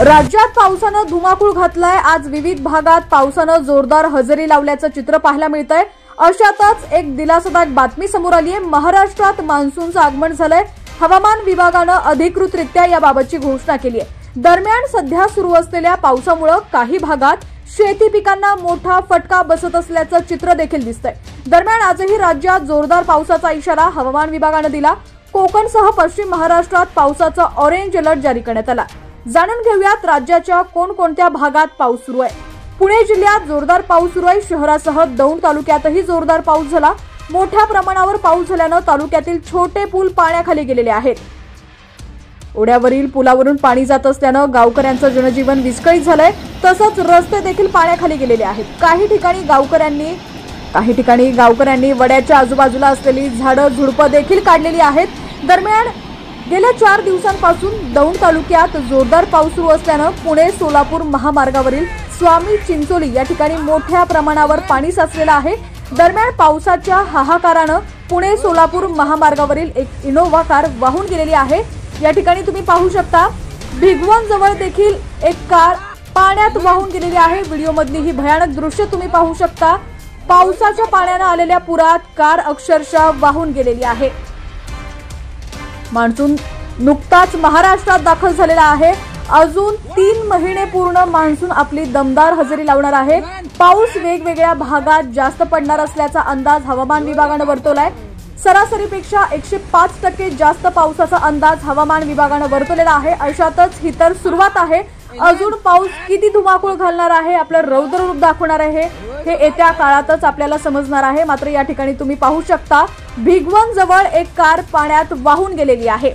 राज्यात पावसानं धुमाकूळ घातलाय। आज विविध भागात पावसानं जोरदार हजेरी लावल्याचं चित्र पाहायला मिळतंय। अशातच एक दिलासादायक बातमी समोर आली आहे। महाराष्ट्रात मान्सूनचं आगमन झालंय। हवामान विभागानं अधिकृतरित्या याबाबतची घोषणा केली आहे। दरम्यान सध्या सुरू असलेल्या पावसामुळे काही भागात शेती पिकांना मोठा फटका बसत असल्याचं चित्र देखील दिसतंय। दरम्यान आजही राज्यात जोरदार पावसाचा इशारा हवामान विभागानं दिला। कोकणसह पश्चिम महाराष्ट्रात पावसाचा ऑरेंज अलर्ट जारी करण्यात आला। जाणून घेऊयात राज्याच्या कोणकोणत्या भागात पाऊस सुरू आहे। पुणे जिल्ह्यात जोरदार पाऊस सुरू आहे। शहरासह दौंड तालुक्यातही जोरदार पाऊस झाला। मोठ्या प्रमाणावर पाऊस झाल्यानं तालुक्यातील छोटे पूल पाण्याखाली गेलेले आहेत। ओढ्यावरील पुलावरून पाणी जात असल्यानं गावकऱ्यांचं जनजीवन विस्कळीत झालंय। तसंच रस्ते देखील पाण्याखाली गेलेले आहेत। काही ठिकाणी गावकऱ्यांनी वड्याच्या आजूबाजूला असलेली झाडं झुडपं देखील काढलेली आहेत। दरम्यान गेल्या 4 दिवसांपासून दौंड तालुक्यात जोरदार पाऊस सुरू असल्यानं पुणे सोलापूर महामार्गावरील स्वामी चिंचोली या ठिकाणी मोठ्या प्रमाणावर पाणी साचलेलं आहे। दरम्यान पावसाच्या हाहाकारानं पुणे सोलापूर महामार्गावरील एक इनोव्हा कार वाहून गेलेली आहे। या ठिकाणी तुम्ही पाहू शकता भिगवण जवळ देखील एक कार पाण्यात वाहून गेलेली आहे। व्हिडिओमधली ही भयानक दृश्य तुम्ही पाहू शकता। पावसाच्या पाण्यानं आलेल्या पुरात कार अक्षरशः वाहून गेलेली आहे। मान्सून नुकताच महाराष्ट्रात दाखल झालेला आहे। अजून 3 महिने पूर्ण मान्सून आपली दमदार हजेरी लावणार आहे। पाऊस वेगवेगळ्या भागात जास्त पडणार असल्याचा अंदाज हवामान विभागानं वर्तवलाय। सरासरीपेक्षा 105% जास्त पावसाचा अंदाज हवामान विभागानं वर्तवलेला आहे। अशातच ही तर सुरुवात आहे। अजून पाऊस किती धुमाकूळ घालणार आहे, आपलं रौद्ररूप दाखवणार आहे हे येत्या काळातच आपल्याला समजणार आहे। मात्र या ठिकाणी तुम्ही पाहू शकता भिगवण जवळ एक कार पाण्यात वाहून गेलेली आहे।